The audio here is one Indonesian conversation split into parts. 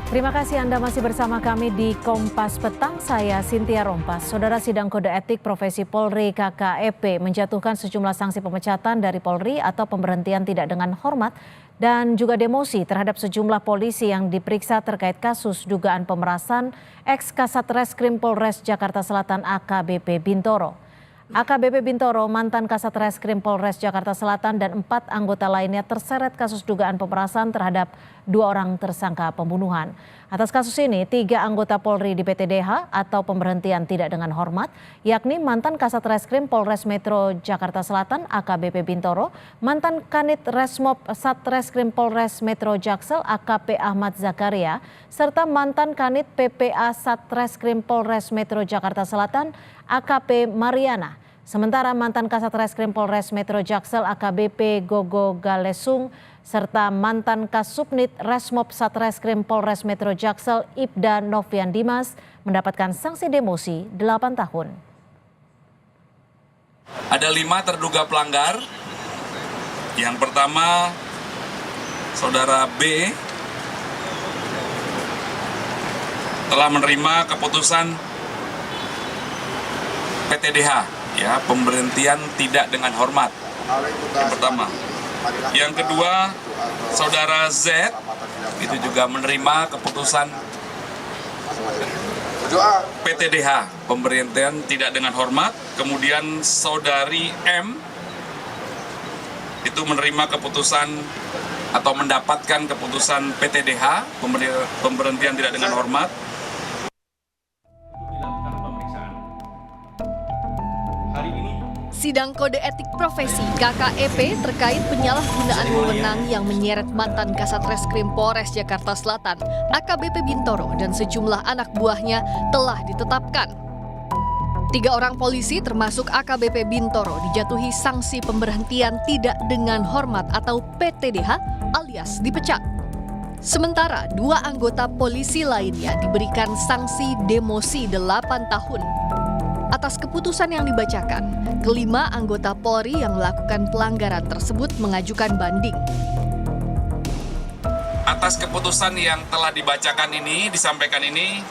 Terima kasih Anda masih bersama kami di Kompas Petang. Saya Cynthia Rompas. Saudara, sidang kode etik profesi Polri KKEP menjatuhkan sejumlah sanksi pemecatan dari Polri atau pemberhentian tidak dengan hormat dan juga demosi terhadap sejumlah polisi yang diperiksa terkait kasus dugaan pemerasan ex Kasat Reskrim Polres Jakarta Selatan AKBP Bintoro. AKBP Bintoro, mantan Kasat Reskrim Polres Jakarta Selatan dan 4 anggota lainnya terseret kasus dugaan pemerasan terhadap 2 orang tersangka pembunuhan. Atas kasus ini, 3 anggota Polri di PTDH atau pemberhentian tidak dengan hormat, yakni mantan Kasat Reskrim Polres Metro Jakarta Selatan AKBP Bintoro, mantan Kanit Resmob Satreskrim Polres Metro Jaksel AKP Ahmad Zakaria, serta mantan Kanit PPA Satreskrim Polres Metro Jakarta Selatan AKP Mariana. Sementara mantan Kasat Reskrim Polres Metro Jaksel AKBP Gogo Galesung serta mantan Kasubnit Resmob Satreskrim Polres Metro Jaksel Ibda Novian Dimas mendapatkan sanksi demosi 8 tahun. Ada 5 terduga pelanggar. Yang pertama, Saudara B telah menerima keputusan PTDH. Ya, pemberhentian tidak dengan hormat. Yang pertama. Yang kedua, Saudara Z itu juga menerima keputusan PTDH, pemberhentian tidak dengan hormat. Kemudian Saudari M itu menerima keputusan atau mendapatkan keputusan PTDH, pemberhentian tidak dengan hormat. Sidang kode etik profesi KKEP terkait penyalahgunaan wewenang yang menyeret mantan Kasat Reskrim Polres Jakarta Selatan AKBP Bintoro dan sejumlah anak buahnya telah ditetapkan. 3 orang polisi termasuk AKBP Bintoro dijatuhi sanksi pemberhentian tidak dengan hormat atau PTDH alias dipecat. Sementara 2 anggota polisi lainnya diberikan sanksi demosi 8 tahun. Atas keputusan yang dibacakan, kelima anggota Polri yang melakukan pelanggaran tersebut mengajukan banding. Atas keputusan yang telah dibacakan ini, disampaikan ini,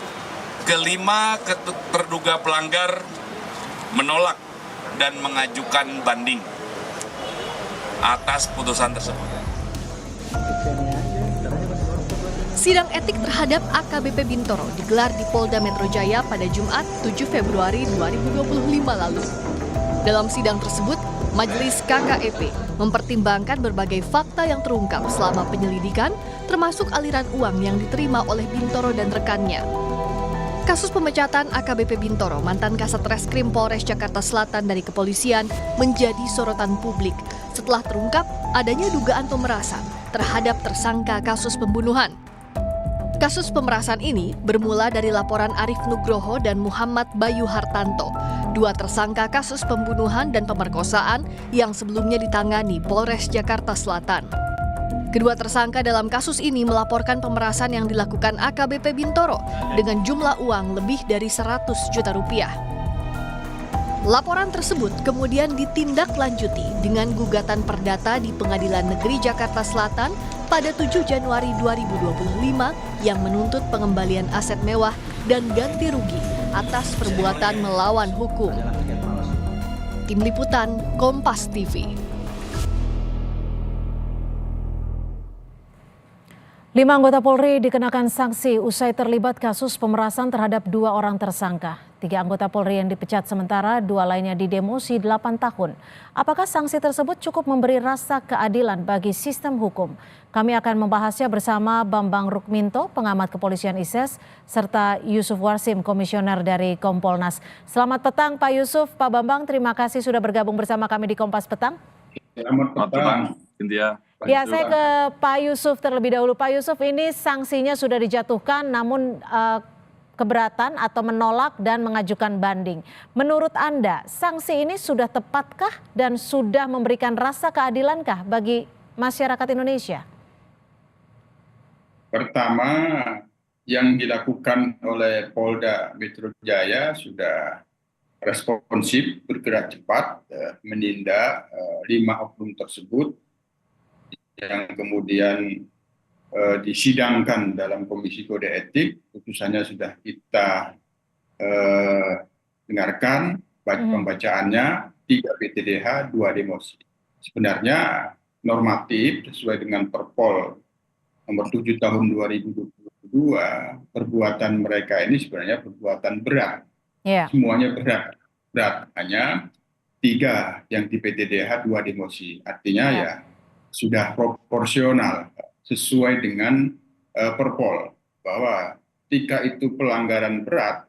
kelima terduga pelanggar menolak dan mengajukan banding atas putusan tersebut. Sidang etik terhadap AKBP Bintoro digelar di Polda Metro Jaya pada Jumat 7 Februari 2025 lalu. Dalam sidang tersebut, Majelis KKEP mempertimbangkan berbagai fakta yang terungkap selama penyelidikan, termasuk aliran uang yang diterima oleh Bintoro dan rekannya. Kasus pemecatan AKBP Bintoro, mantan Kasat Reskrim Polres Jakarta Selatan dari kepolisian, menjadi sorotan publik setelah terungkap adanya dugaan pemerasan terhadap tersangka kasus pembunuhan. Kasus pemerasan ini bermula dari laporan Arif Nugroho dan Muhammad Bayu Hartanto, 2 tersangka kasus pembunuhan dan pemerkosaan yang sebelumnya ditangani Polres Jakarta Selatan. Kedua tersangka dalam kasus ini melaporkan pemerasan yang dilakukan AKBP Bintoro dengan jumlah uang lebih dari 100 juta rupiah. Laporan tersebut kemudian ditindaklanjuti dengan gugatan perdata di Pengadilan Negeri Jakarta Selatan pada 7 Januari 2025 yang menuntut pengembalian aset mewah dan ganti rugi atas perbuatan melawan hukum. Tim Liputan Kompas TV. 5 anggota Polri dikenakan sanksi usai terlibat kasus pemerasan terhadap 2 orang tersangka. 3 anggota Polri yang dipecat sementara, 2 lainnya didemosi 8 tahun. Apakah sanksi tersebut cukup memberi rasa keadilan bagi sistem hukum? Kami akan membahasnya bersama Bambang Rukminto, pengamat kepolisian ISES, serta Yusuf Warsim, komisioner dari Kompolnas. Selamat petang Pak Yusuf, Pak Bambang, terima kasih sudah bergabung bersama kami di Kompas Petang. Selamat petang, Cynthia. Ya, saya ke Pak Yusuf terlebih dahulu. Pak Yusuf, ini sanksinya sudah dijatuhkan namun keberatan atau menolak dan mengajukan banding. Menurut Anda, sanksi ini sudah tepatkah dan sudah memberikan rasa keadilankah bagi masyarakat Indonesia? Pertama, yang dilakukan oleh Polda Metro Jaya sudah responsif, bergerak cepat, menindak 5 oknum tersebut yang kemudian disidangkan dalam Komisi Kode Etik. Putusannya sudah kita dengarkan, pembacaannya 3 PTDH, 2 demosi. Sebenarnya normatif sesuai dengan Perpol nomor 7 tahun 2022, perbuatan mereka ini sebenarnya perbuatan berat. Semuanya berat. Hanya 3 yang di PTDH, 2 demosi. Artinya ya sudah proporsional sesuai dengan Perpol, bahwa jika itu pelanggaran berat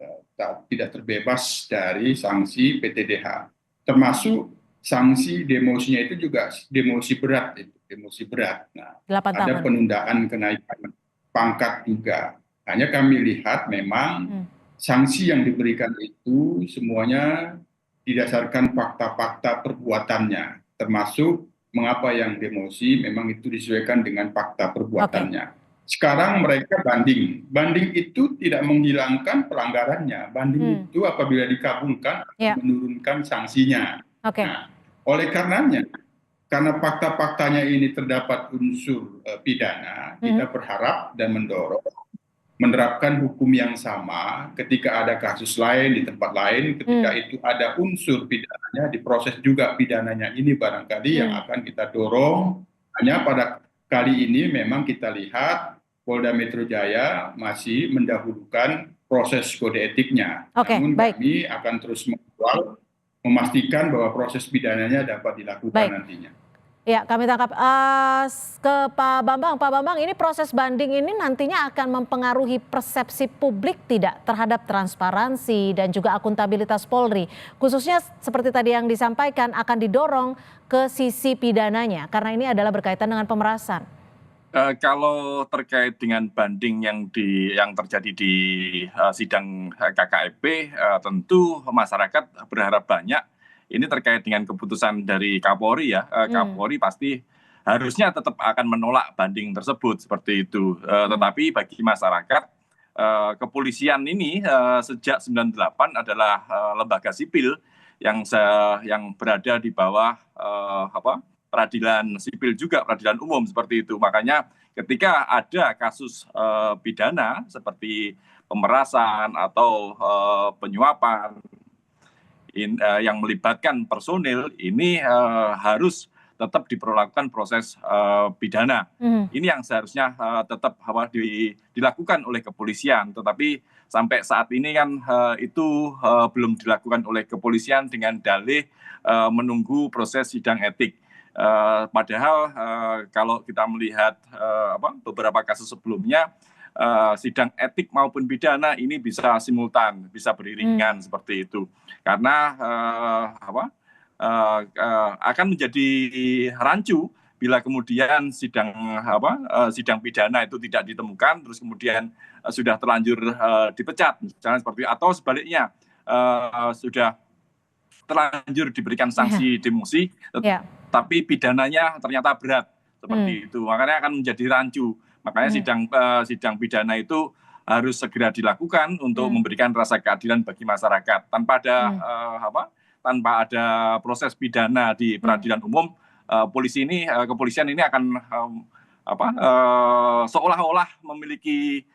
tidak terbebas dari sanksi PTDH, termasuk sanksi demosinya itu juga demosi berat, Nah, ada penundaan kenaikan pangkat juga. Hanya kami lihat memang sanksi yang diberikan itu semuanya didasarkan fakta-fakta perbuatannya, termasuk mengapa yang demosi memang itu disesuaikan dengan fakta perbuatannya. Sekarang mereka banding itu tidak menghilangkan pelanggarannya. Banding itu apabila dikabulkan menurunkan sanksinya. Nah, oleh karenanya, karena fakta-faktanya ini terdapat unsur pidana, kita berharap dan mendorong menerapkan hukum yang sama ketika ada kasus lain di tempat lain, ketika itu ada unsur pidananya, diproses juga pidananya ini barangkali yang akan kita dorong. Hanya pada kali ini memang kita lihat Polda Metro Jaya masih mendahulukan proses kode etiknya. Namun kami akan terus mengawal, memastikan bahwa proses pidananya dapat dilakukan nantinya. Ya, kami tangkap ke Pak Bambang. Pak Bambang, ini proses banding ini nantinya akan mempengaruhi persepsi publik tidak terhadap transparansi dan juga akuntabilitas Polri. Khususnya seperti tadi yang disampaikan akan didorong ke sisi pidananya karena ini adalah berkaitan dengan pemerasan. Kalau terkait dengan banding yang terjadi di sidang KKEP, tentu masyarakat berharap banyak. Ini terkait dengan keputusan dari Kapolri ya. Kapolri pasti harusnya tetap akan menolak banding tersebut seperti itu. Tetapi bagi masyarakat, kepolisian ini sejak 98 adalah lembaga sipil yang berada di bawah peradilan sipil juga, peradilan umum seperti itu. Makanya ketika ada kasus pidana seperti pemerasan atau penyuapan yang melibatkan personil, ini harus tetap diperlakukan proses pidana. Ini yang seharusnya tetap dilakukan oleh kepolisian. Tetapi sampai saat ini kan itu belum dilakukan oleh kepolisian dengan dalih menunggu proses sidang etik. Padahal kalau kita melihat beberapa kasus sebelumnya, sidang etik maupun pidana ini bisa simultan, bisa beriringan seperti itu. Karena akan menjadi rancu bila kemudian sidang pidana itu tidak ditemukan, terus kemudian sudah terlanjur dipecat, misalnya seperti itu. Atau sebaliknya sudah terlanjur diberikan sanksi demosi, tapi pidananya ternyata berat seperti itu. Makanya akan menjadi rancu. Makanya sidang pidana itu harus segera dilakukan untuk memberikan rasa keadilan bagi masyarakat. Tanpa ada proses pidana di peradilan umum, kepolisian ini akan seolah-olah memiliki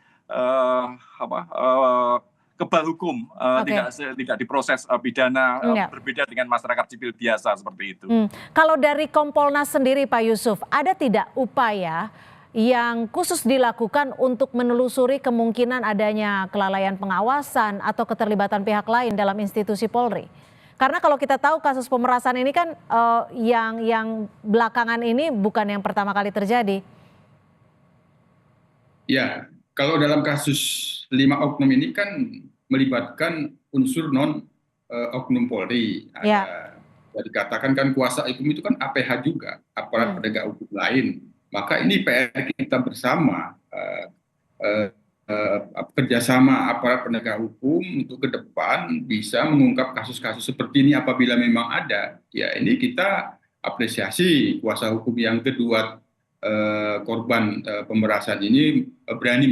kebal hukum, tidak diproses pidana, berbeda dengan masyarakat sipil biasa seperti itu. Kalau dari Kompolnas sendiri Pak Yusuf, ada tidak upaya yang khusus dilakukan untuk menelusuri kemungkinan adanya kelalaian pengawasan atau keterlibatan pihak lain dalam institusi Polri? Karena kalau kita tahu kasus pemerasan ini kan yang belakangan ini bukan yang pertama kali terjadi. Ya, kalau dalam kasus 5 oknum ini kan melibatkan unsur non-oknum Polri. Dikatakan kan kuasa hukum itu kan APH juga, aparat penegak hukum lain. Maka ini PR kita bersama, kerjasama aparat penegak hukum untuk ke depan bisa mengungkap kasus-kasus seperti ini apabila memang ada. Ya ini kita apresiasi kuasa hukum yang kedua korban pemerasan ini berani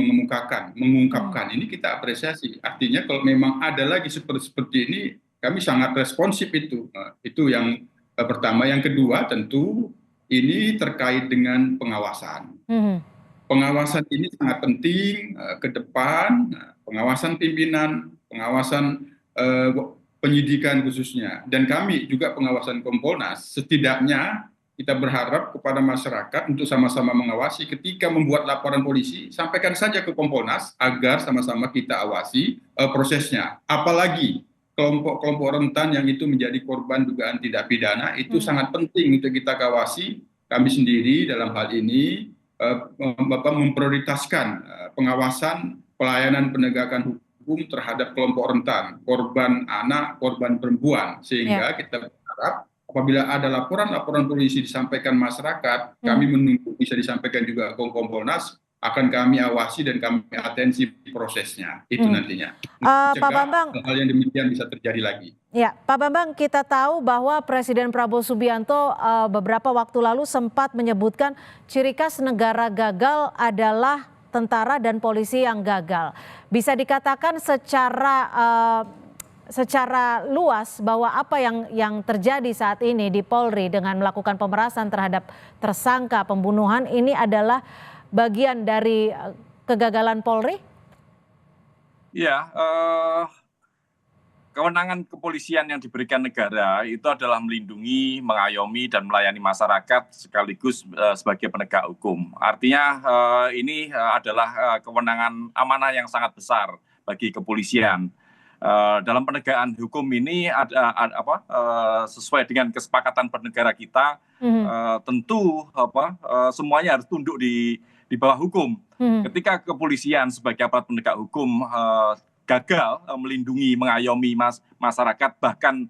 mengungkapkan ini kita apresiasi. Artinya kalau memang ada lagi seperti ini kami sangat responsif itu. Itu yang pertama. Yang kedua tentu ini terkait dengan pengawasan. pengawasan ini sangat penting ke depan, pengawasan pimpinan, pengawasan penyidikan khususnya, dan kami juga pengawasan Kompolnas. Setidaknya kita berharap kepada masyarakat untuk sama-sama mengawasi ketika membuat laporan polisi, sampaikan saja ke Kompolnas agar sama-sama kita awasi prosesnya. Apalagi kelompok-kelompok rentan yang itu menjadi korban dugaan tindak pidana, itu sangat penting untuk kita kawasi. Kami sendiri dalam hal ini memprioritaskan pengawasan pelayanan penegakan hukum terhadap kelompok rentan, korban anak, korban perempuan, sehingga kita berharap apabila ada laporan-laporan polisi disampaikan masyarakat, kami menunggu bisa disampaikan juga ke Kompolnas, akan kami awasi dan kami atensi prosesnya. Itu nantinya. Pak Bambang, hal yang demikian bisa terjadi lagi. Ya, Pak Bambang, kita tahu bahwa Presiden Prabowo Subianto beberapa waktu lalu sempat menyebutkan ciri khas negara gagal adalah tentara dan polisi yang gagal. Bisa dikatakan secara luas bahwa apa yang terjadi saat ini di Polri dengan melakukan pemerasan terhadap tersangka pembunuhan ini adalah bagian dari kegagalan Polri? Ya, kewenangan kepolisian yang diberikan negara itu adalah melindungi, mengayomi, dan melayani masyarakat sekaligus sebagai penegak hukum. Artinya ini adalah kewenangan amanah yang sangat besar bagi kepolisian. Dalam penegakan hukum ini sesuai dengan kesepakatan bernegara kita, tentu semuanya harus tunduk di bawah hukum. Ketika kepolisian sebagai aparat penegak hukum gagal melindungi, mengayomi masyarakat, bahkan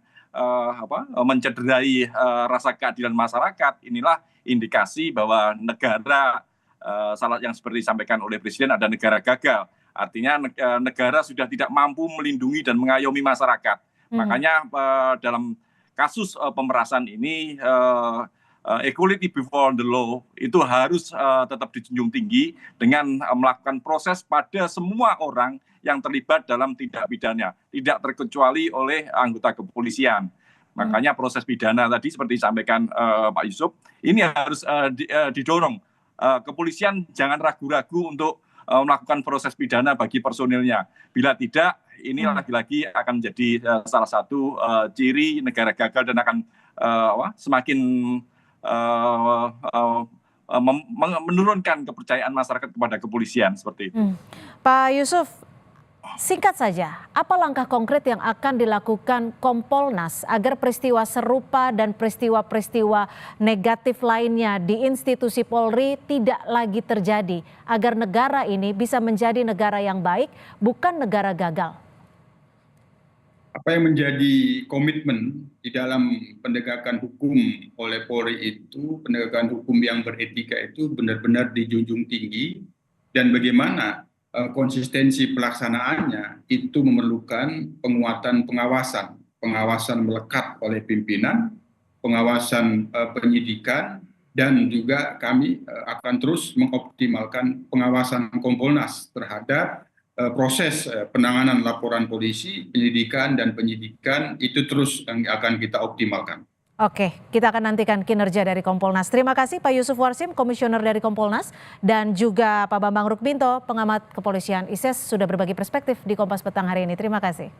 mencederai rasa keadilan masyarakat, inilah indikasi bahwa negara salah yang seperti disampaikan oleh Presiden ada negara gagal. Artinya negara sudah tidak mampu melindungi dan mengayomi masyarakat. Makanya dalam kasus pemerasan ini equality before the law itu harus tetap dijunjung tinggi dengan melakukan proses pada semua orang yang terlibat dalam tindak pidana, tidak terkecuali oleh anggota kepolisian. Makanya proses pidana tadi seperti disampaikan Pak Yusuf, ini harus didorong. Kepolisian jangan ragu-ragu untuk melakukan proses pidana bagi personilnya. Bila tidak, ini lagi-lagi akan menjadi salah satu ciri negara gagal dan akan semakin menurunkan kepercayaan masyarakat kepada kepolisian seperti itu. Pak Yusuf, singkat saja, apa langkah konkret yang akan dilakukan Kompolnas agar peristiwa serupa dan peristiwa-peristiwa negatif lainnya di institusi Polri tidak lagi terjadi, agar negara ini bisa menjadi negara yang baik, bukan negara gagal? Apa yang menjadi komitmen di dalam penegakan hukum oleh Polri itu, penegakan hukum yang beretika itu benar-benar dijunjung tinggi, dan bagaimana konsistensi pelaksanaannya itu memerlukan penguatan pengawasan melekat oleh pimpinan, pengawasan penyidikan, dan juga kami akan terus mengoptimalkan pengawasan Kompolnas terhadap proses penanganan laporan polisi, penyelidikan dan penyidikan itu terus yang akan kita optimalkan. Oke, kita akan nantikan kinerja dari Kompolnas. Terima kasih Pak Yusuf Warsim, Komisioner dari Kompolnas, dan juga Pak Bambang Rukminto, pengamat kepolisian ISES, sudah berbagi perspektif di Kompas Petang hari ini. Terima kasih.